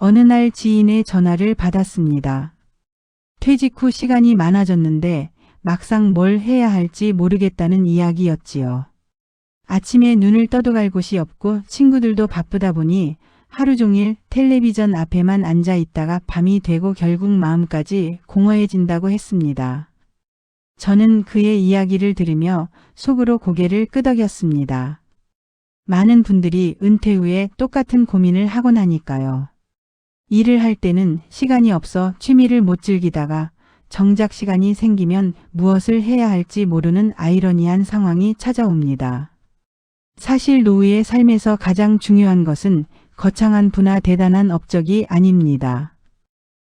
어느 날 지인의 전화를 받았습니다. 퇴직 후 시간이 많아졌는데 막상 뭘 해야 할지 모르겠다는 이야기였지요. 아침에 눈을 떠도 갈 곳이 없고 친구들도 바쁘다 보니 하루 종일 텔레비전 앞에만 앉아 있다가 밤이 되고 결국 마음까지 공허해진다고 했습니다. 저는 그의 이야기를 들으며 속으로 고개를 끄덕였습니다. 많은 분들이 은퇴 후에 똑같은 고민을 하곤 하니까요. 일을 할 때는 시간이 없어 취미를 못 즐기다가 정작 시간이 생기면 무엇을 해야 할지 모르는 아이러니한 상황이 찾아옵니다. 사실 노후의 삶에서 가장 중요한 것은 거창한 부나 대단한 업적이 아닙니다.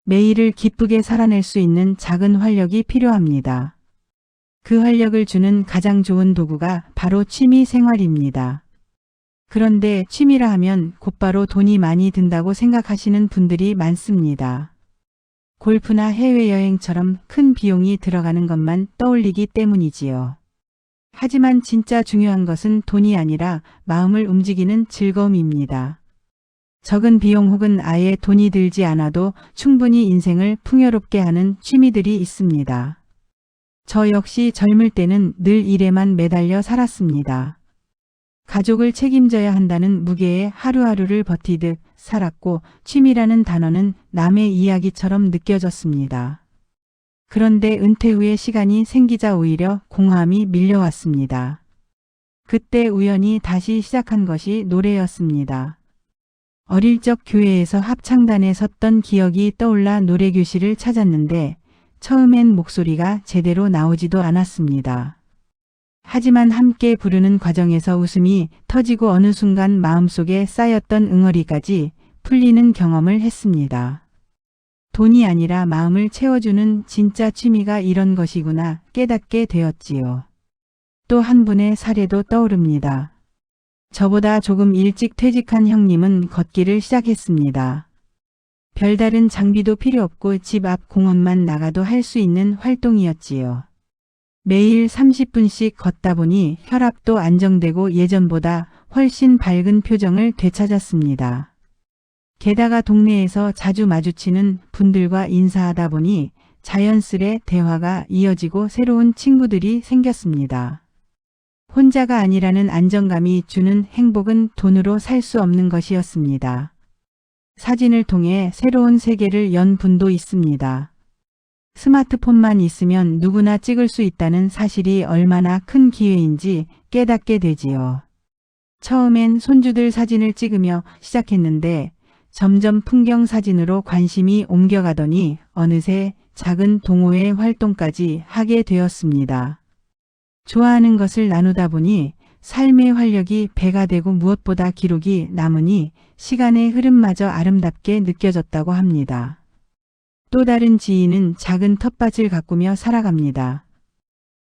매일을 기쁘게 살아낼 수 있는 작은 활력이 필요합니다. 그 활력을 주는 가장 좋은 도구가 바로 취미 생활입니다. 그런데 취미라 하면 곧바로 돈이 많이 든다고 생각하시는 분들이 많습니다. 골프나 해외여행처럼 큰 비용이 들어가는 것만 떠올리기 때문이지요. 하지만 진짜 중요한 것은 돈이 아니라 마음을 움직이는 즐거움입니다. 적은 비용 혹은 아예 돈이 들지 않아도 충분히 인생을 풍요롭게 하는 취미들이 있습니다. 저 역시 젊을 때는 늘 일에만 매달려 살았습니다. 가족을 책임져야 한다는 무게에 하루하루를 버티듯 살았고 취미라는 단어는 남의 이야기처럼 느껴졌습니다. 그런데 은퇴 후에 시간이 생기자 오히려 공허함이 밀려왔습니다. 그때 우연히 다시 시작한 것이 노래였습니다. 어릴 적 교회에서 합창단에 섰던 기억이 떠올라 노래교실을 찾았는데 처음엔 목소리가 제대로 나오지도 않았습니다. 하지만 함께 부르는 과정에서 웃음이 터지고 어느 순간 마음속에 쌓였던 응어리까지 풀리는 경험을 했습니다. 돈이 아니라 마음을 채워주는 진짜 취미가 이런 것이구나 깨닫게 되었지요. 또 한 분의 사례도 떠오릅니다. 저보다 조금 일찍 퇴직한 형님은 걷기를 시작했습니다. 별다른 장비도 필요 없고 집 앞 공원만 나가도 할 수 있는 활동이었지요. 매일 30분씩 걷다 보니 혈압도 안정되고 예전보다 훨씬 밝은 표정을 되찾았습니다. 게다가 동네에서 자주 마주치는 분들과 인사하다 보니 자연스레 대화가 이어지고 새로운 친구들이 생겼습니다. 혼자가 아니라는 안정감이 주는 행복은 돈으로 살 수 없는 것이었습니다. 사진을 통해 새로운 세계를 연 분도 있습니다. 스마트폰만 있으면 누구나 찍을 수 있다는 사실이 얼마나 큰 기회인지 깨닫게 되지요. 처음엔 손주들 사진을 찍으며 시작했는데 점점 풍경 사진으로 관심이 옮겨가더니 어느새 작은 동호회 활동까지 하게 되었습니다. 좋아하는 것을 나누다 보니 삶의 활력이 배가 되고 무엇보다 기록이 남으니 시간의 흐름마저 아름답게 느껴졌다고 합니다. 또 다른 지인은 작은 텃밭을 가꾸며 살아갑니다.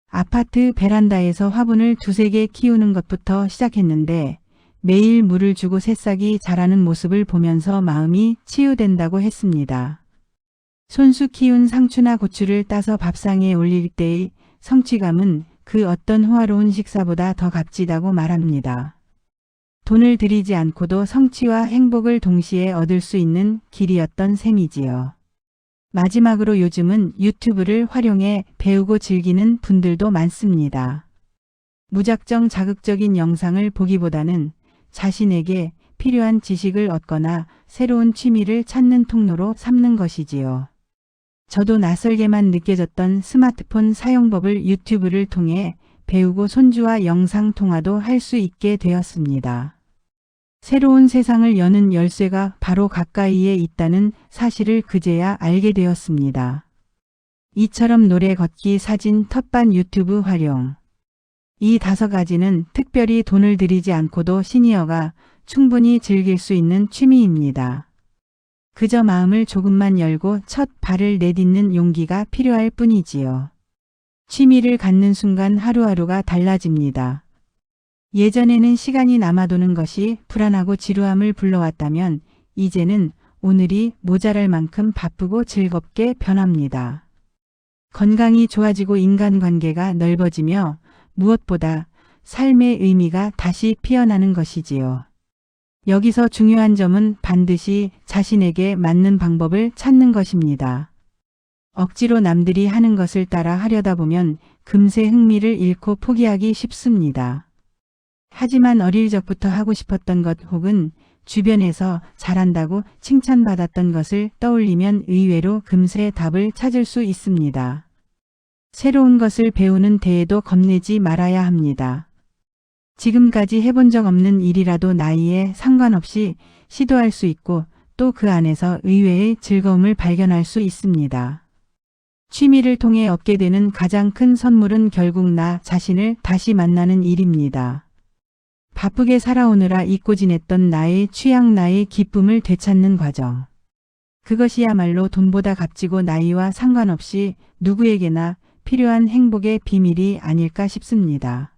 아파트 베란다에서 화분을 2-3개 키우는 것부터 시작했는데 매일 물을 주고 새싹이 자라는 모습을 보면서 마음이 치유된다고 했습니다. 손수 키운 상추나 고추를 따서 밥상에 올릴 때의 성취감은 그 어떤 호화로운 식사보다 더 값지다고 말합니다. 돈을 들이지 않고도 성취와 행복을 동시에 얻을 수 있는 길이었던 셈이지요. 마지막으로 요즘은 유튜브를 활용해 배우고 즐기는 분들도 많습니다. 무작정 자극적인 영상을 보기보다는 자신에게 필요한 지식을 얻거나 새로운 취미를 찾는 통로로 삼는 것이지요. 저도 낯설게만 느껴졌던 스마트폰 사용법을 유튜브를 통해 배우고 손주와 영상통화도 할 수 있게 되었습니다. 새로운 세상을 여는 열쇠가 바로 가까이에 있다는 사실을 그제야 알게 되었습니다. 이처럼 노래, 걷기, 사진, 텃밭, 유튜브 활용. 이 5가지는 특별히 돈을 들이지 않고도 시니어가 충분히 즐길 수 있는 취미입니다. 그저 마음을 조금만 열고 첫 발을 내딛는 용기가 필요할 뿐이지요. 취미를 갖는 순간 하루하루가 달라집니다. 예전에는 시간이 남아도는 것이 불안하고 지루함을 불러왔다면 이제는 오늘이 모자랄 만큼 바쁘고 즐겁게 변합니다. 건강이 좋아지고 인간관계가 넓어지며 무엇보다 삶의 의미가 다시 피어나는 것이지요. 여기서 중요한 점은 반드시 자신에게 맞는 방법을 찾는 것입니다. 억지로 남들이 하는 것을 따라 하려다 보면 금세 흥미를 잃고 포기하기 쉽습니다. 하지만 어릴 적부터 하고 싶었던 것 혹은 주변에서 잘한다고 칭찬받았던 것을 떠올리면 의외로 금세 답을 찾을 수 있습니다. 새로운 것을 배우는 데에도 겁내지 말아야 합니다. 지금까지 해본 적 없는 일이라도 나이에 상관없이 시도할 수 있고 또 그 안에서 의외의 즐거움을 발견할 수 있습니다. 취미를 통해 얻게 되는 가장 큰 선물은 결국 나 자신을 다시 만나는 일입니다. 바쁘게 살아오느라 잊고 지냈던 나의 취향, 나의 기쁨을 되찾는 과정. 그것이야말로 돈보다 값지고 나이와 상관없이 누구에게나 필요한 행복의 비밀이 아닐까 싶습니다.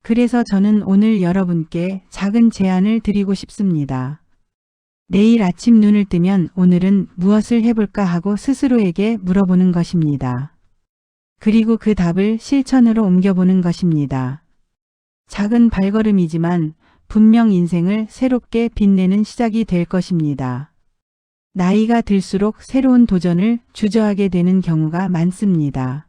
그래서 저는 오늘 여러분께 작은 제안을 드리고 싶습니다. 내일 아침 눈을 뜨면 오늘은 무엇을 해볼까 하고 스스로에게 물어보는 것입니다. 그리고 그 답을 실천으로 옮겨보는 것입니다. 작은 발걸음이지만 분명 인생을 새롭게 빛내는 시작이 될 것입니다. 나이가 들수록 새로운 도전을 주저하게 되는 경우가 많습니다.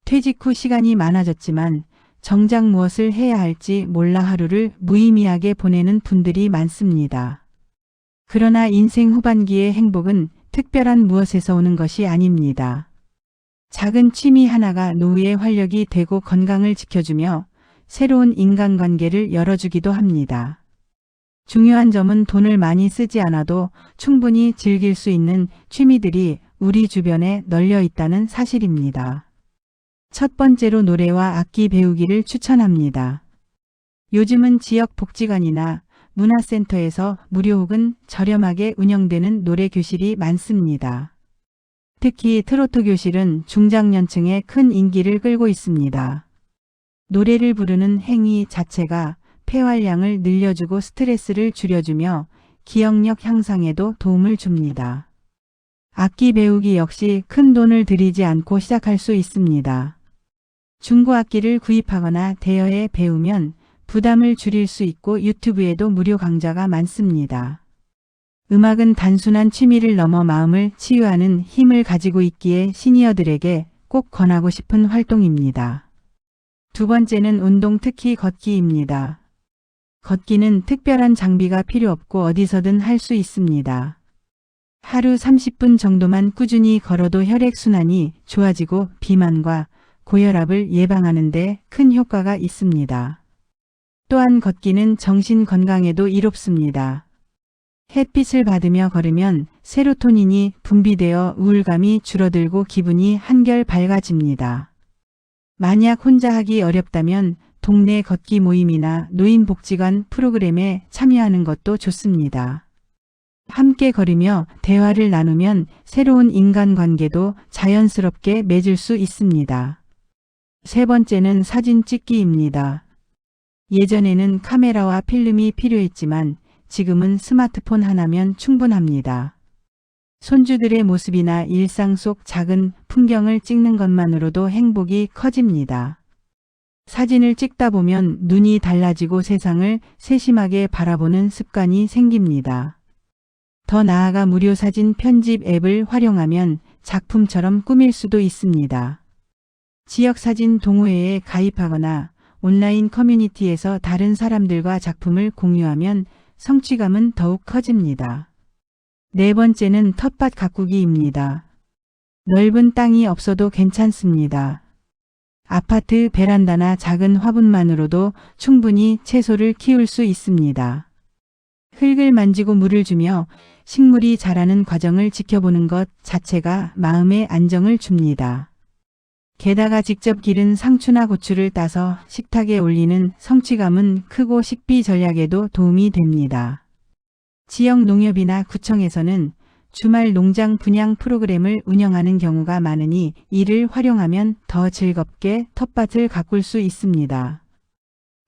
퇴직 후 시간이 많아졌지만 정작 무엇을 해야 할지 몰라 하루를 무의미하게 보내는 분들이 많습니다. 그러나 인생 후반기의 행복은 특별한 무엇에서 오는 것이 아닙니다. 작은 취미 하나가 노후의 활력이 되고 건강을 지켜주며 새로운 인간관계를 열어주기도 합니다. 중요한 점은 돈을 많이 쓰지 않아도 충분히 즐길 수 있는 취미들이 우리 주변에 널려 있다는 사실입니다. 첫 번째로 노래와 악기 배우기를 추천합니다. 요즘은 지역 복지관이나 문화센터에서 무료 혹은 저렴하게 운영되는 노래 교실이 많습니다. 특히 트로트 교실은 중장년층에 큰 인기를 끌고 있습니다. 노래를 부르는 행위 자체가 폐활량을 늘려주고 스트레스를 줄여주며 기억력 향상에도 도움을 줍니다. 악기 배우기 역시 큰 돈을 들이지 않고 시작할 수 있습니다. 중고 악기를 구입하거나 대여해 배우면 부담을 줄일 수 있고 유튜브에도 무료 강좌가 많습니다. 음악은 단순한 취미를 넘어 마음을 치유하는 힘을 가지고 있기에 시니어들에게 꼭 권하고 싶은 활동입니다. 두 번째는 운동, 특히 걷기입니다. 걷기는 특별한 장비가 필요 없고 어디서든 할 수 있습니다. 하루 30분 정도만 꾸준히 걸어도 혈액순환이 좋아지고 비만과 고혈압을 예방하는 데 큰 효과가 있습니다. 또한 걷기는 정신 건강에도 이롭습니다. 햇빛을 받으며 걸으면 세로토닌이 분비되어 우울감이 줄어들고 기분이 한결 밝아집니다. 만약 혼자 하기 어렵다면 동네 걷기 모임이나 노인복지관 프로그램에 참여하는 것도 좋습니다. 함께 걸으며 대화를 나누면 새로운 인간관계도 자연스럽게 맺을 수 있습니다. 세 번째는 사진 찍기입니다. 예전에는 카메라와 필름이 필요했지만 지금은 스마트폰 하나면 충분합니다. 손주들의 모습이나 일상 속 작은 풍경을 찍는 것만으로도 행복이 커집니다. 사진을 찍다 보면 눈이 달라지고 세상을 세심하게 바라보는 습관이 생깁니다. 더 나아가 무료 사진 편집 앱을 활용하면 작품처럼 꾸밀 수도 있습니다. 지역사진 동호회에 가입하거나 온라인 커뮤니티에서 다른 사람들과 작품을 공유하면 성취감은 더욱 커집니다. 네 번째는 텃밭 가꾸기입니다. 넓은 땅이 없어도 괜찮습니다. 아파트 베란다나 작은 화분만으로도 충분히 채소를 키울 수 있습니다. 흙을 만지고 물을 주며 식물이 자라는 과정을 지켜보는 것 자체가 마음의 안정을 줍니다. 게다가 직접 기른 상추나 고추를 따서 식탁에 올리는 성취감은 크고 식비 절약에도 도움이 됩니다. 지역 농협이나 구청에서는 주말 농장 분양 프로그램을 운영하는 경우가 많으니 이를 활용하면 더 즐겁게 텃밭을 가꿀 수 있습니다.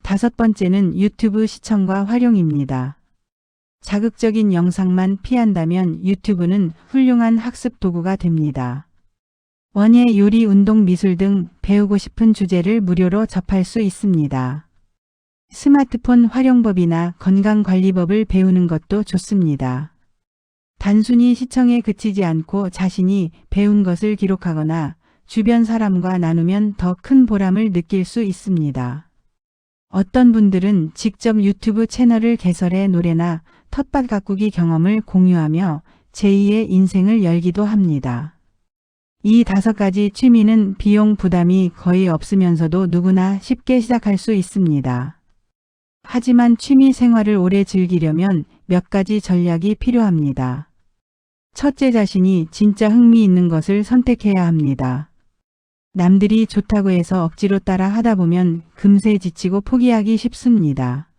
다섯 번째는 유튜브 시청과 활용입니다. 자극적인 영상만 피한다면 유튜브는 훌륭한 학습 도구가 됩니다. 원예, 요리, 운동, 미술 등 배우고 싶은 주제를 무료로 접할 수 있습니다. 스마트폰 활용법이나 건강관리법을 배우는 것도 좋습니다. 단순히 시청에 그치지 않고 자신이 배운 것을 기록하거나 주변 사람과 나누면 더 큰 보람을 느낄 수 있습니다. 어떤 분들은 직접 유튜브 채널을 개설해 노래나 텃밭 가꾸기 경험을 공유하며 제2의 인생을 열기도 합니다. 이 5가지 취미는 비용 부담이 거의 없으면서도 누구나 쉽게 시작할 수 있습니다. 하지만 취미 생활을 오래 즐기려면 몇 가지 전략이 필요합니다. 첫째, 자신이 진짜 흥미 있는 것을 선택해야 합니다. 남들이 좋다고 해서 억지로 따라 하다 보면 금세 지치고 포기하기 쉽습니다.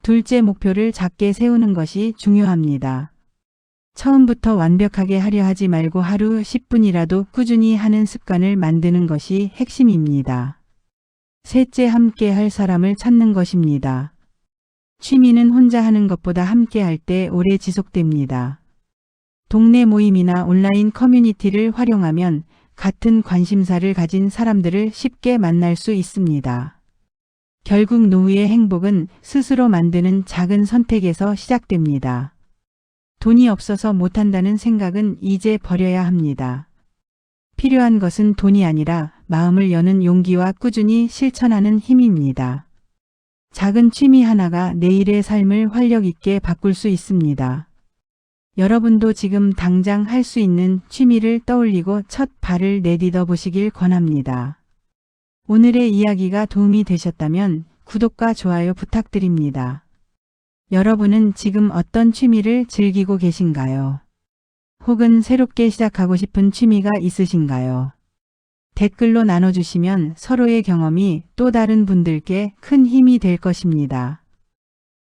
둘째, 목표를 작게 세우는 것이 중요합니다. 처음부터 완벽하게 하려 하지 말고 하루 10분이라도 꾸준히 하는 습관을 만드는 것이 핵심입니다. 셋째, 함께 할 사람을 찾는 것입니다. 취미는 혼자 하는 것보다 함께 할 때 오래 지속됩니다. 동네 모임이나 온라인 커뮤니티를 활용하면 같은 관심사를 가진 사람들을 쉽게 만날 수 있습니다. 결국 노후의 행복은 스스로 만드는 작은 선택에서 시작됩니다. 돈이 없어서 못한다는 생각은 이제 버려야 합니다. 필요한 것은 돈이 아니라 마음을 여는 용기와 꾸준히 실천하는 힘입니다. 작은 취미 하나가 내일의 삶을 활력 있게 바꿀 수 있습니다. 여러분도 지금 당장 할 수 있는 취미를 떠올리고 첫 발을 내딛어 보시길 권합니다. 오늘의 이야기가 도움이 되셨다면 구독과 좋아요 부탁드립니다. 여러분은 지금 어떤 취미를 즐기고 계신가요? 혹은 새롭게 시작하고 싶은 취미가 있으신가요? 댓글로 나눠주시면 서로의 경험이 또 다른 분들께 큰 힘이 될 것입니다.